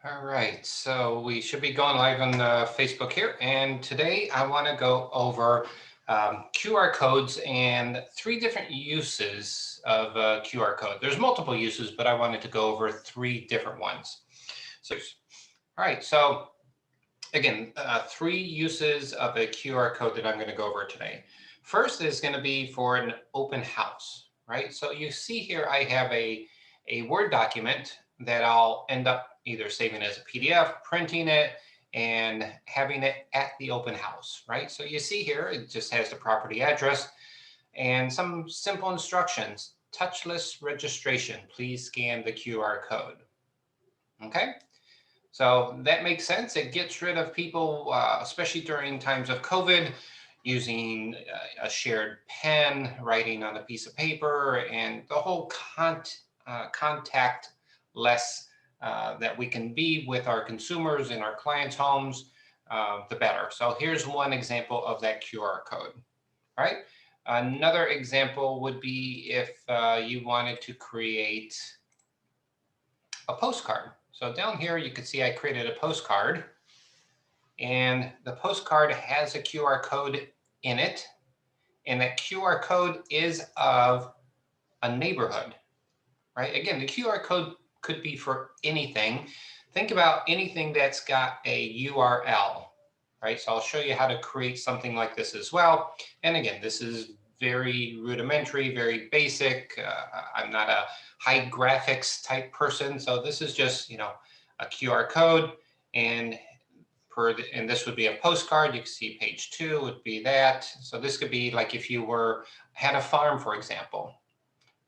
All right, so we should be going live on Facebook here, and today I want to go over QR codes and three different uses of a QR code. There's multiple uses, but I wanted to go over three different ones. So, all right, so again, three uses of a QR code that I'm going to go over today. First is going to be for an open house, right? So you see here I have a Word document that I'll end up either saving as a PDF, printing it, and having it at the open house, right? So you see here, it just has the property address and some simple instructions. Touchless registration. Please scan the QR code. Okay. So that makes sense. It gets rid of people, especially during times of COVID, using a shared pen, writing on a piece of paper, and the whole contact less that we can be with our consumers in our clients' homes, the better. So here's one example of that QR code. All right. Another example would be if you wanted to create a postcard. So down here, you can see I created a postcard, and the postcard has a QR code in it. And that QR code is of a neighborhood, right? Again, the QR code could be for anything. Think about anything that's got a URL, right? So I'll show you how to create something like this as well. And again, this is very rudimentary, very basic. I'm not a high graphics type person. So this is just, a QR code, and and this would be a postcard. You can see page 2 would be that. So this could be like if you had a farm, for example,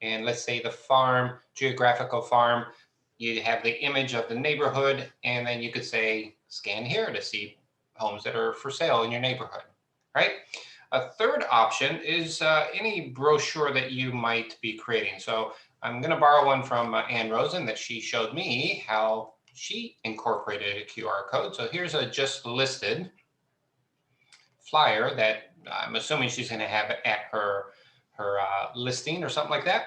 and let's say the farm, geographical farm, you have the image of the neighborhood, and then you could say, scan here to see homes that are for sale in your neighborhood, right? A third option is any brochure that you might be creating. So I'm going to borrow one from Ann Rosen that she showed me how she incorporated a QR code. So here's a just listed flyer that I'm assuming she's going to have at her listing or something like that.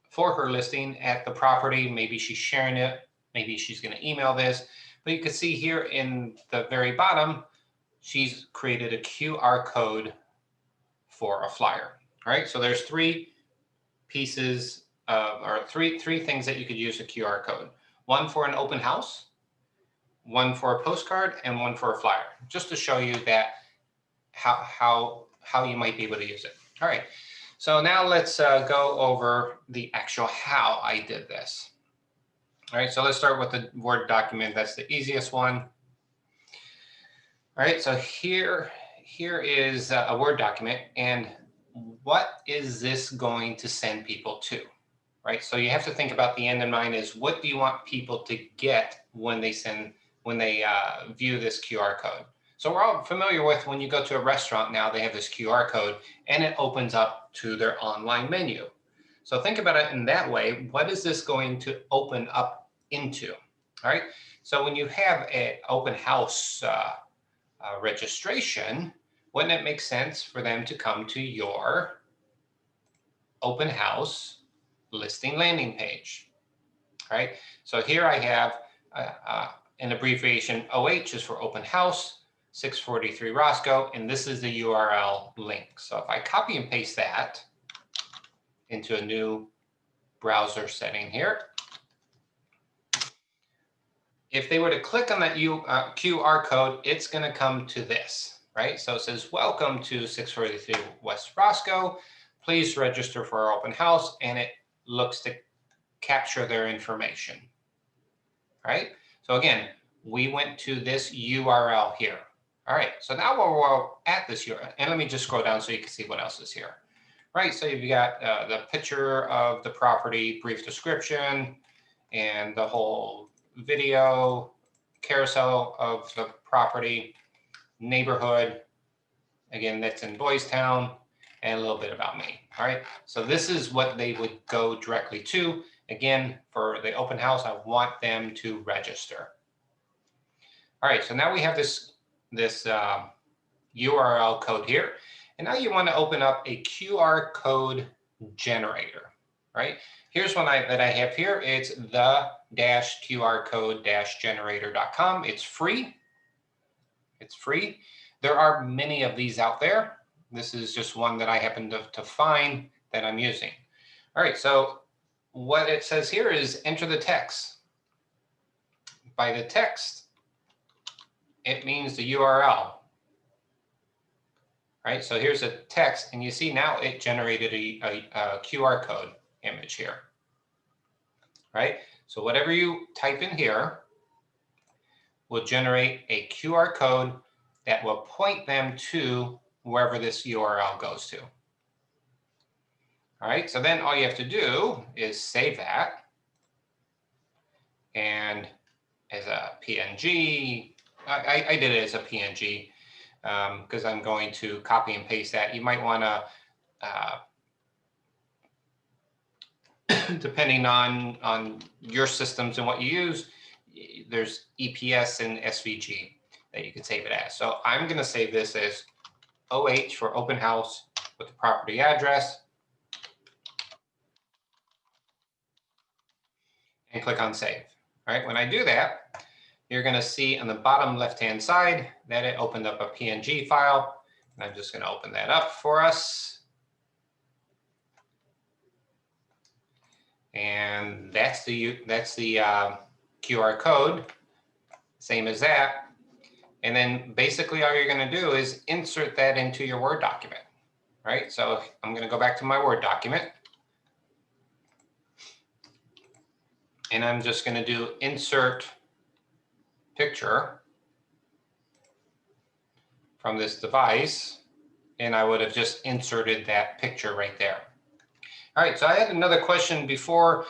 For her listing at the property. Maybe she's sharing it. Maybe she's going to email this. But you can see here in the very bottom, she's created a QR code for a flyer. All right. So there's three pieces or three things that you could use a QR code. One for an open house, one for a postcard, and one for a flyer, just to show you that how you might be able to use it. All right. So now let's go over the actual how I did this. All right, so let's start with the Word document. That's the easiest one. All right, so here is a Word document, and what is this going to send people to? Right, so you have to think about the end in mind is what do you want people to get when they view this QR code? So we're all familiar with when you go to a restaurant now, they have this QR code and it opens up to their online menu. So think about it in that way. What is this going to open up into? All right. So when you have an open house registration, wouldn't it make sense for them to come to your open house listing landing page? All right. So here I have an abbreviation OH is for open house. 643 Roscoe, and this is the URL link. So if I copy and paste that into a new browser setting here, if they were to click on that QR code, it's going to come to this, right? So it says, welcome to 643 West Roscoe. Please register for our open house, and it looks to capture their information, right? So again, we went to this URL here. All right, so now we're at this URL, and let me just scroll down so you can see what else is here. Right, so you've got the picture of the property, brief description, and the whole video carousel of the property, neighborhood, again, that's in Boys Town, and a little bit about me. All right, so this is what they would go directly to. Again, for the open house, I want them to register. All right, so now we have this URL code here. And now you want to open up a QR code generator, right? Here's one that I have here. It's the-qrcode-generator.com. It's free. It's free. There are many of these out there. This is just one that I happen to find that I'm using. All right, so what it says here is enter the text. By the text, it means the URL. Right, so here's a text, and you see now it generated a QR code image here. Right, so whatever you type in here will generate a QR code that will point them to wherever this URL goes to. All right, so then all you have to do is save that. And as a PNG, I did it as a PNG because I'm going to copy and paste that. You might want to, depending on your systems and what you use, there's EPS and SVG that you can save it as. So I'm going to save this as OH for open house with the property address. And click on save. All right, when I do that, you're going to see on the bottom left-hand side that it opened up a PNG file. And I'm just going to open that up for us. And that's the QR code, same as that. And then basically all you're going to do is insert that into your Word document. Right, so I'm going to go back to my Word document. And I'm just going to do insert picture from this device. And I would have just inserted that picture right there. All right, so I had another question before.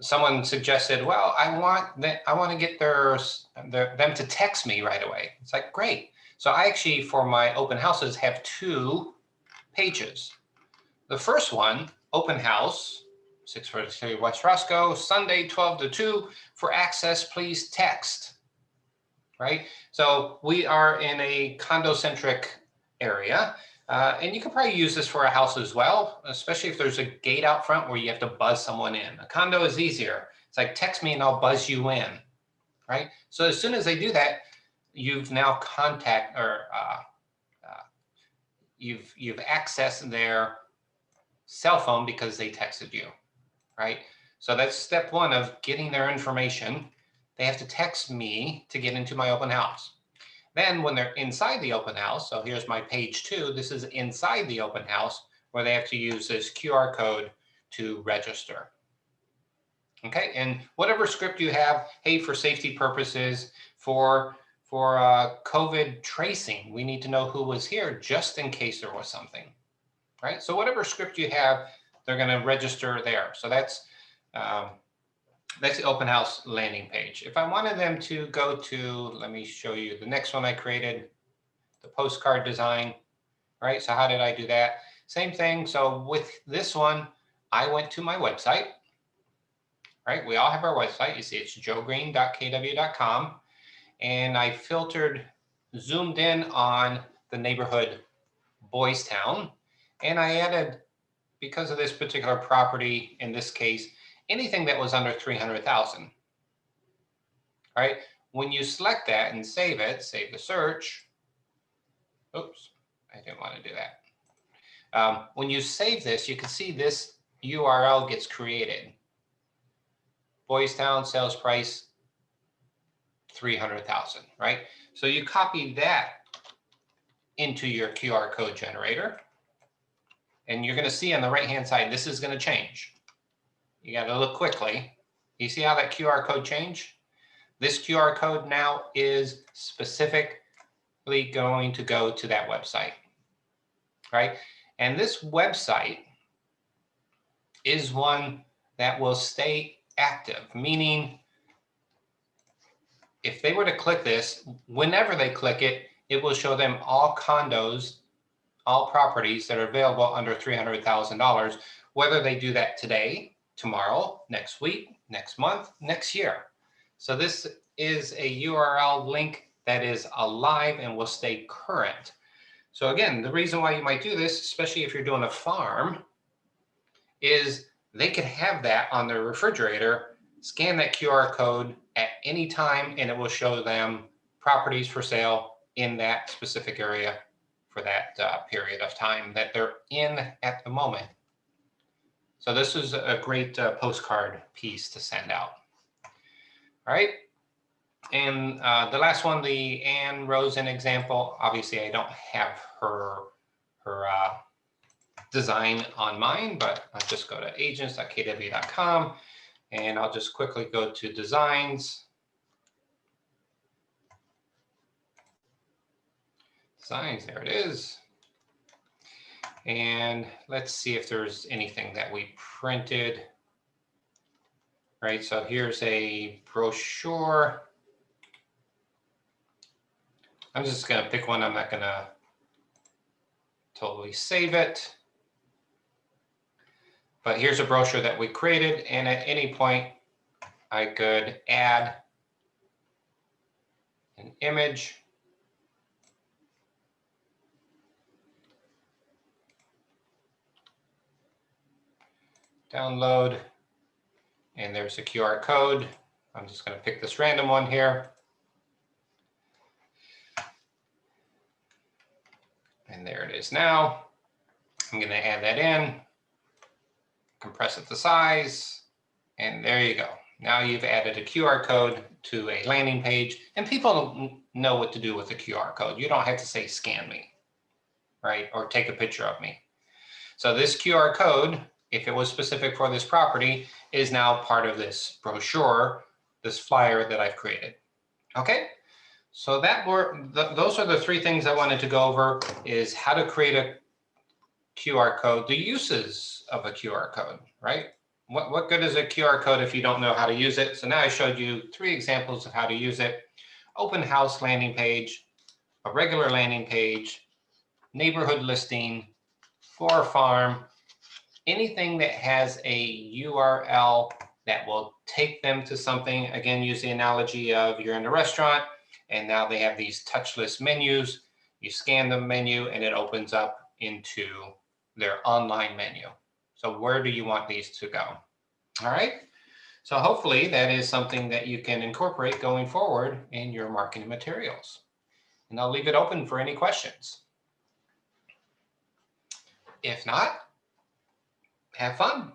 Someone suggested, well, I want to get them to text me right away. It's like, great. So I actually, for my open houses, have two pages. The first one, open house, 643 West Roscoe, Sunday 12 to 2. For access, please text. Right? So we are in a condo-centric area. And you can probably use this for a house as well, especially if there's a gate out front where you have to buzz someone in. A condo is easier. It's like, text me and I'll buzz you in. Right? So as soon as they do that, you've now you've accessed their cell phone because they texted you, right? So that's step one of getting their information. They have to text me to get into my open house. Then when they're inside the open house, so here's my page 2, this is inside the open house where they have to use this QR code to register. Okay, and whatever script you have, hey, for safety purposes, for COVID tracing, we need to know who was here just in case there was something. Right, so whatever script you have, they're going to register there. So that's the open house landing page. If I wanted them to go to, let me show you the next one I created, the postcard design. Right, so how did I do that? Same thing. So with this one, I went to my website. Right, we all have our website. You see, it's joegreen.kw.com, and I zoomed in on the neighborhood Boys Town. And I added, because of this particular property, in this case, anything that was under 300,000. All right, when you select that and save it, save the search. Oops, I didn't want to do that. When you save this, you can see this URL gets created. Boys Town, sales price, 300,000, right? So you copy that into your QR code generator. And you're going to see on the right-hand side, this is going to change. You got to look quickly. You see how that QR code changed? This QR code now is specifically going to go to that website, right? And this website is one that will stay active, meaning if they were to click this, whenever they click it, it will show them all condos, all properties that are available under $300,000, whether they do that today, tomorrow, next week, next month, next year. So this is a URL link that is alive and will stay current. So again, the reason why you might do this, especially if you're doing a farm, is they could have that on their refrigerator, scan that QR code at any time, and it will show them properties for sale in that specific area for that period of time that they're in at the moment. So this is a great postcard piece to send out. All right. And the last one, the Anne Rosen example, obviously I don't have her design on mine, but I'll just go to agents.kw.com and I'll just quickly go to designs. Designs, there it is. And let's see if there's anything that we printed. Right, so here's a brochure. I'm just going to pick one. I'm not going to totally save it. But here's a brochure that we created, and at any point I could add an image. Download, and there's a QR code. I'm just going to pick this random one here. And there it is now. I'm going to add that in, compress it to size, and there you go. Now you've added a QR code to a landing page, and people know what to do with the QR code. You don't have to say scan me, right? Or take a picture of me. So this QR code, if it was specific for this property, is now part of this brochure, this flyer that I've created. Okay, so those are the three things I wanted to go over: is how to create a QR code, the uses of a QR code, right? What good is a QR code if you don't know how to use it? So now I showed you 3 examples of how to use it: open house landing page, a regular landing page, neighborhood listing, for a farm, anything that has a URL that will take them to something. Again, use the analogy of you're in a restaurant and now they have these touchless menus. You scan the menu and it opens up into their online menu. So where do you want these to go? All right. So hopefully that is something that you can incorporate going forward in your marketing materials. And I'll leave it open for any questions. If not, have fun.